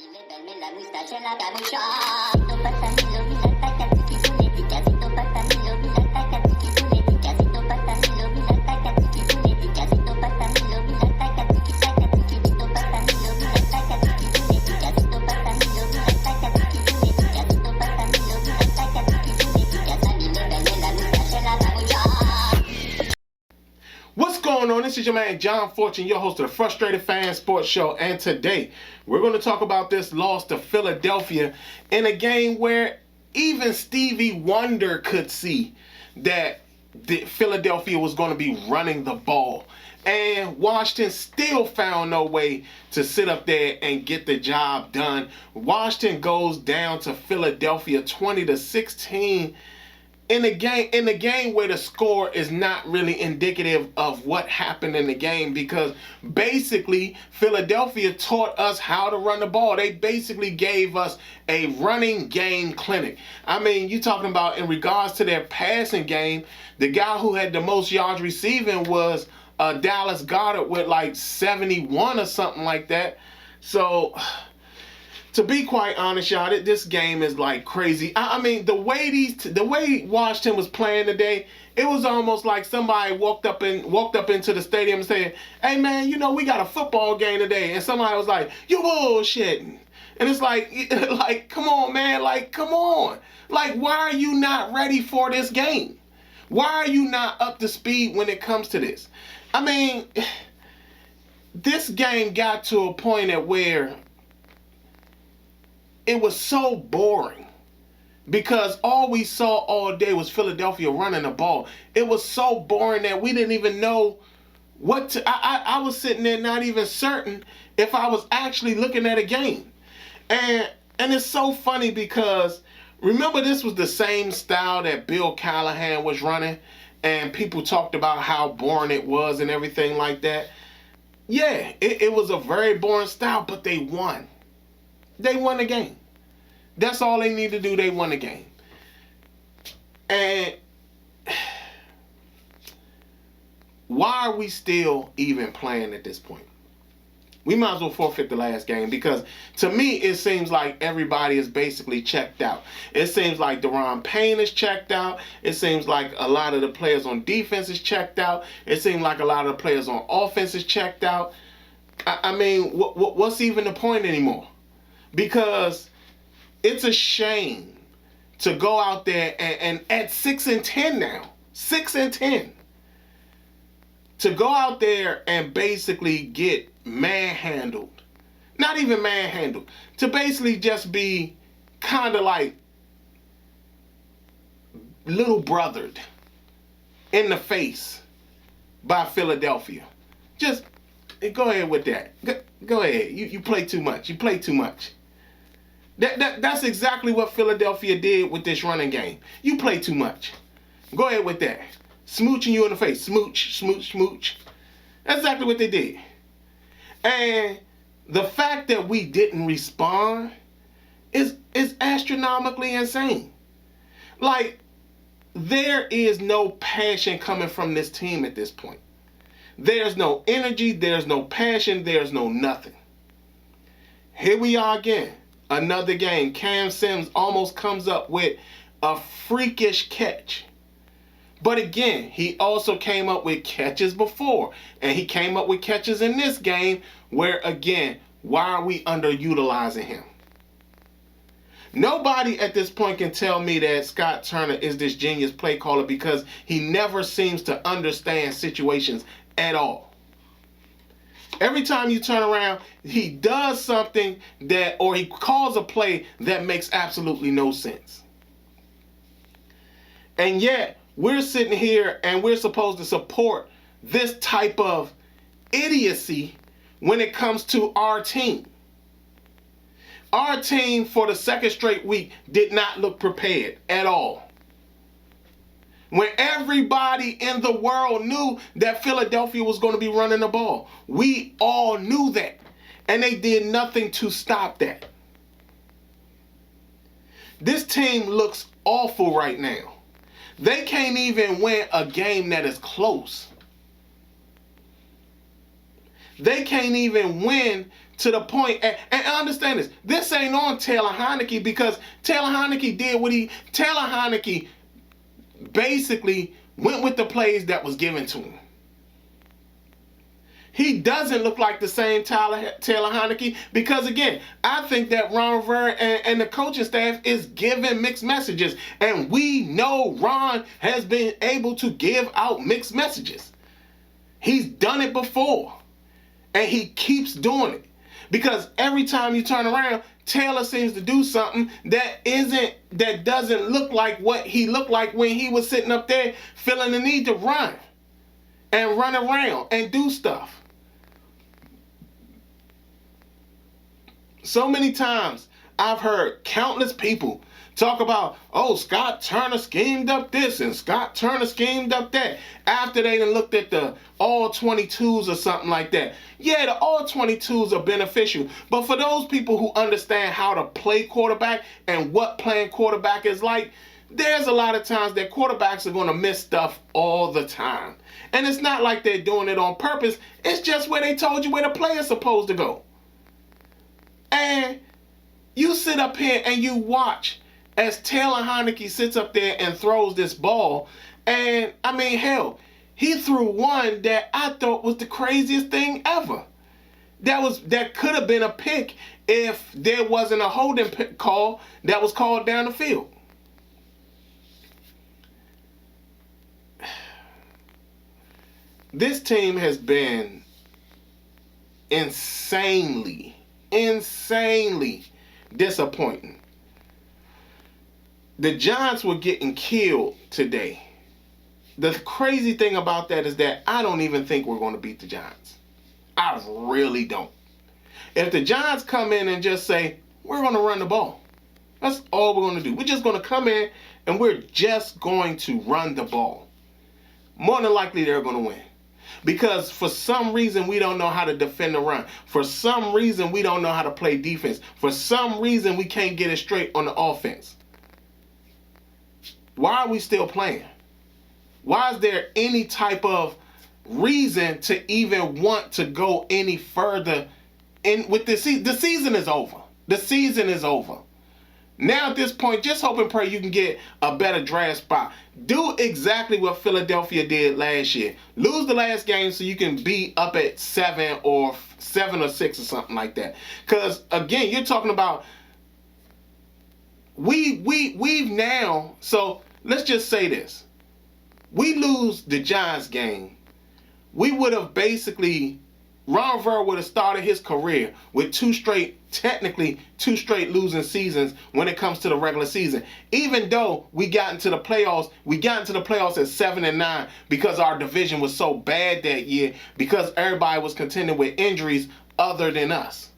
Levarme la moustache en la capucha. Siento patanilo, mira tacatiki puletica. Siento patanilo, mira tacatiki puletica. Siento patanilo, mira tacatiki puletica. Siento patanilo, mira tacatiki tacatiki. Siento patanilo, mira tacatiki puletica. Siento patanilo, mira tacatiki puletica. Siento patanilo, mira tacatiki puletica. Sani levarme la moustache en la capucha. What's going on? This is your man John Fortune, your host of the Frustrated Fan Sports Show, and today we're going to talk about this loss to Philadelphia in a game where even Stevie Wonder could see that Philadelphia was going to be running the ball, and Washington still found no way to sit up there and get the job done. Washington goes down to Philadelphia 20-16. In the game where the score is not really indicative of what happened in the game, because basically Philadelphia taught us how to run the ball. They basically gave us a running game clinic. I mean, you talking about in regards to their passing game, the guy who had the most yards receiving was Dallas Goedert with like 71 or something like that. So, to be quite honest, y'all, this game is like crazy. I mean, the way Washington was playing today, it was almost like somebody walked up into the stadium and said, "Hey man, you know we got a football game today," and somebody was like, "You bullshitting," and it's like, come on, man, like come on, like why are you not ready for this game? Why are you not up to speed when it comes to this? I mean, this game got to a point at where it was so boring because all we saw all day was Philadelphia running the ball. It was so boring that we didn't even know what to. I was sitting there not even certain if I was actually looking at a game. And it's so funny because remember, this was the same style that Bill Callahan was running, and people talked about how boring it was and everything like that. Yeah, it was a very boring style, but they won. They won the game. That's all they need to do. They won the game. And why are we still even playing at this point? We might as well forfeit the last game, because to me it seems like everybody is basically checked out. It seems like Deron Payne is checked out. It seems like a lot of the players on defense is checked out. It seems like a lot of the players on offense is checked out. I mean, what's even the point anymore? Because it's a shame to go out there and at 6-10 now, 6-10, to go out there and basically get manhandled, not even manhandled, to basically just be kind of like little brothered in the face by Philadelphia. Just go ahead with that. Go ahead. You play too much. You play too much. That's exactly what Philadelphia did with this running game. You play too much. Go ahead with that. Smooching you in the face. Smooch, smooch, smooch. That's exactly what they did. And the fact that we didn't respond is astronomically insane. Like, there is no passion coming from this team at this point. There's no energy, there's no passion, there's no nothing. Here we are again. Another game. Cam Sims almost comes up with a freakish catch. But again, he also came up with catches before. And he came up with catches in this game where, again, why are we underutilizing him? Nobody at this point can tell me that Scott Turner is this genius play caller, because he never seems to understand situations at all. Every time you turn around, he does something or he calls a play that makes absolutely no sense. And yet, we're sitting here and we're supposed to support this type of idiocy when it comes to our team. Our team, for the second straight week, did not look prepared at all. When everybody in the world knew that Philadelphia was going to be running the ball. We all knew that. And they did nothing to stop that. This team looks awful right now. They can't even win a game that is close. They can't even win to the point, and understand this. This ain't on Taylor Heineke, because Taylor Heineke Taylor Heineke basically went with the plays that was given to him. He doesn't look like the same Taylor Heineke, because again, I think that Ron Rivera and the coaching staff is giving mixed messages, and we know Ron has been able to give out mixed messages. He's done it before, and he keeps doing it, because every time you turn around, Taylor seems to do something that doesn't look like what he looked like when he was sitting up there feeling the need to run and run around and do stuff. So many times I've heard countless people talk about, oh, Scott Turner schemed up this and Scott Turner schemed up that, after they done looked at the all 22s or something like that. Yeah, the all 22s are beneficial, but for those people who understand how to play quarterback and what playing quarterback is like, there's a lot of times that quarterbacks are going to miss stuff all the time. And it's not like they're doing it on purpose. It's just where they told you where the player's supposed to go. And you sit up here and you watch as Taylor Heineke sits up there and throws this ball. And, I mean, hell, he threw one that I thought was the craziest thing ever. That could have been a pick if there wasn't a holding call that was called down the field. This team has been insanely disappointing. The Giants were getting killed today. The crazy thing about that is that I don't even think we're going to beat the Giants. I really don't. If the Giants come in and just say, we're going to run the ball, that's all we're going to do. We're just going to come in and we're just going to run the ball, more than likely they're going to win. Because for some reason we don't know how to defend the run. For some reason we don't know how to play defense. For some reason we can't get it straight on the offense. Why are we still playing? Why is there any type of reason to even want to go any further in with this season? The season is over. The season is over. Now at this point, just hope and pray you can get a better draft spot. Do exactly what Philadelphia did last year. Lose the last game so you can be up at 7 or 6 or something like that. Because again, you're talking about we've now, so let's just say this. We lose the Giants game. We would have basically, Ron Rivera would have started his career with two straight losing seasons when it comes to the regular season. Even though we got into the playoffs at 7-9 because our division was so bad that year, because everybody was contending with injuries other than us.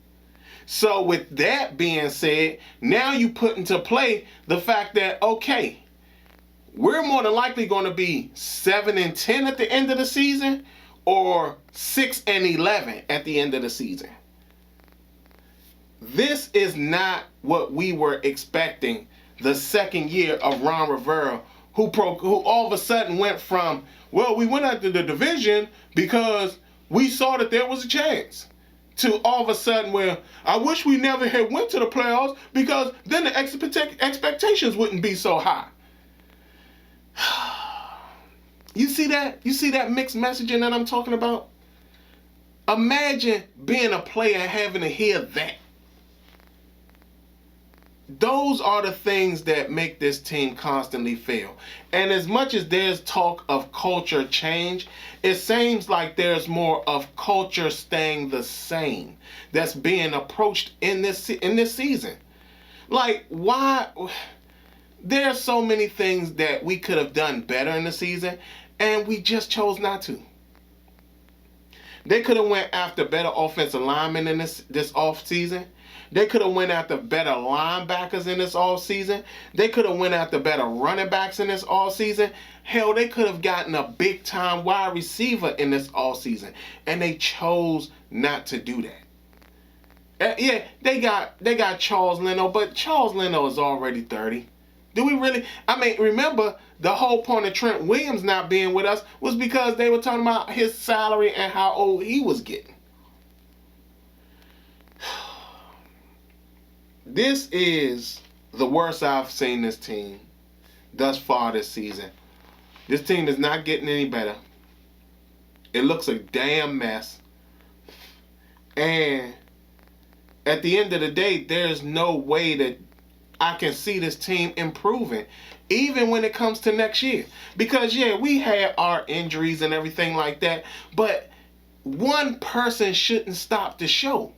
So with that being said, now you put into play the fact that, okay, we're more than likely going to be 7-10 at the end of the season, or 6-11 at the end of the season. This is not what we were expecting the second year of Ron Rivera, who all of a sudden went from, well, we went after the division because we saw that there was a chance, to all of a sudden where I wish we never had went to the playoffs because then the expectations wouldn't be so high. You see that? You see that mixed messaging that I'm talking about? Imagine being a player and having to hear that. Those are the things that make this team constantly fail. And as much as there's talk of culture change, it seems like there's more of culture staying the same that's being approached in this season. Like, why? There are so many things that we could have done better in the season, and we just chose not to. They could have went after better offensive linemen in this off season. They could have went after better linebackers in this off season. They could have went after better running backs in this off season. Hell, they could have gotten a big time wide receiver in this off season, and they chose not to do that. Yeah, they got Charles Leno, but Charles Leno is already 30. Do we really? I mean, remember, the whole point of Trent Williams not being with us was because they were talking about his salary and how old he was getting. This is the worst I've seen this team thus far this season. This team is not getting any better. It looks a damn mess. And at the end of the day, there's no way that I can see this team improving, even when it comes to next year. Because, yeah, we had our injuries and everything like that, but one person shouldn't stop the show.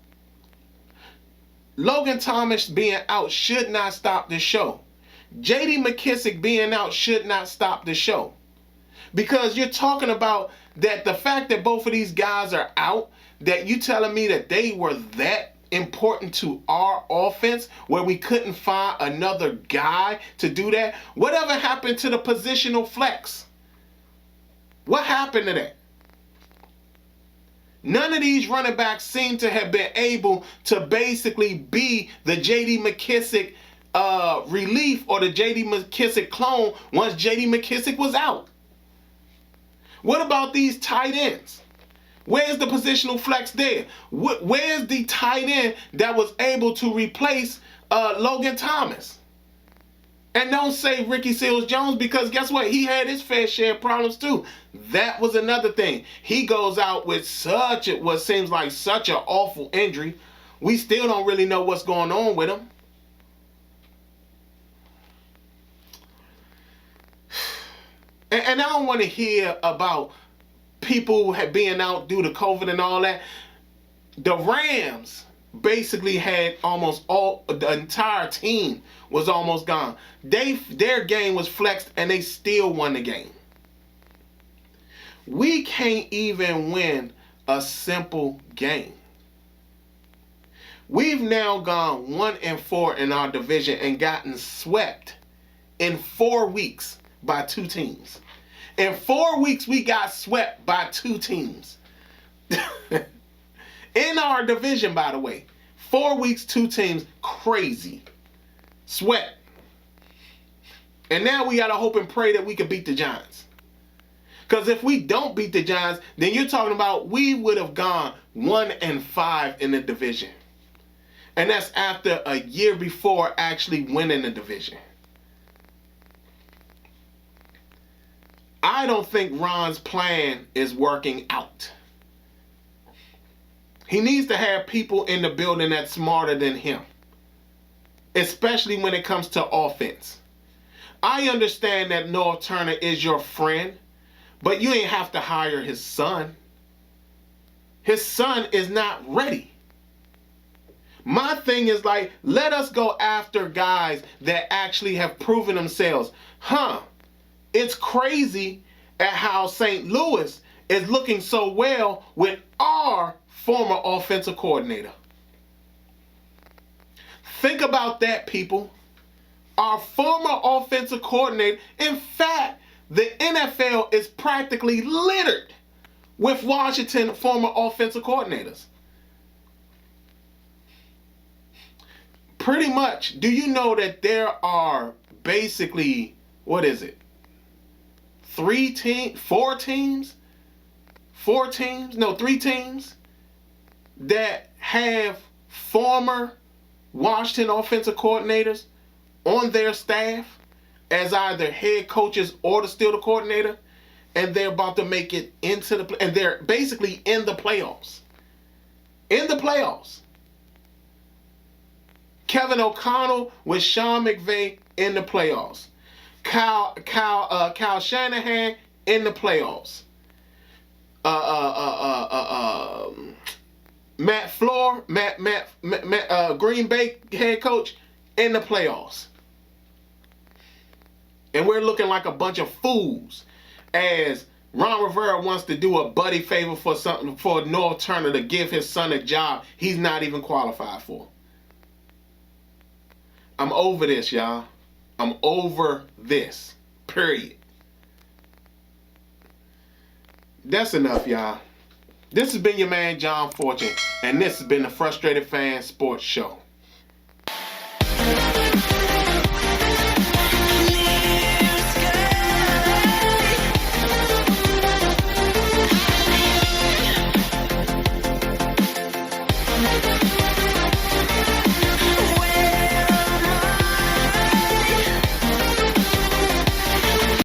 Logan Thomas being out should not stop the show. J.D. McKissic being out should not stop the show. Because you're talking about that the fact that both of these guys are out, that you telling me that they were that important to our offense where we couldn't find another guy to do that? Whatever happened to the positional flex? What happened to that? None of these running backs seem to have been able to basically be the J.D. McKissic relief or the J.D. McKissic clone once J.D. McKissic was out. What about these tight ends? Where's the positional flex there? Where's the tight end that was able to replace Logan Thomas? And don't say Ricky Seals-Jones, because guess what? He had his fair share of problems too. That was another thing. He goes out with what seems like such an awful injury. We still don't really know what's going on with him. And I don't want to hear about people being out due to COVID and all that. The Rams basically had the entire team was almost gone. Their game was flexed and they still won the game. We can't even win a simple game. We've now gone 1-4 in our division and gotten swept in 4 weeks by 2 teams. In 4 weeks, we got swept by 2 teams. In our division, by the way. 4 weeks, 2 teams. Crazy. Sweat. And now we got to hope and pray that we can beat the Giants. Because if we don't beat the Giants, then you're talking about we would have gone 1-5 in the division. And that's after a year before actually winning the division. I don't think Ron's plan is working out. He needs to have people in the building that's smarter than him, especially when it comes to offense. I understand that North Turner is your friend, but you ain't have to hire his son. His son is not ready. My thing is like, let us go after guys that actually have proven themselves. It's crazy at how St. Louis is looking so well with our former offensive coordinator. Think about that, people. Our former offensive coordinator. In fact, the NFL is practically littered with Washington former offensive coordinators. Pretty much, do you know that there are basically, 3 teams that have former Washington offensive coordinators on their staff as either head coaches or the coordinator, and they're about to make it into and they're basically in the playoffs. In the playoffs. Kevin O'Connell with Sean McVay in the playoffs. Kyle Shanahan in the playoffs. Matt Floor, Green Bay head coach in the playoffs. And we're looking like a bunch of fools as Ron Rivera wants to do a buddy favor for North Turner to give his son a job he's not even qualified for. I'm over this, y'all. I'm over this. Period. That's enough, y'all. This has been your man, John Fortune, and this has been the Frustrated Fan Sports Show.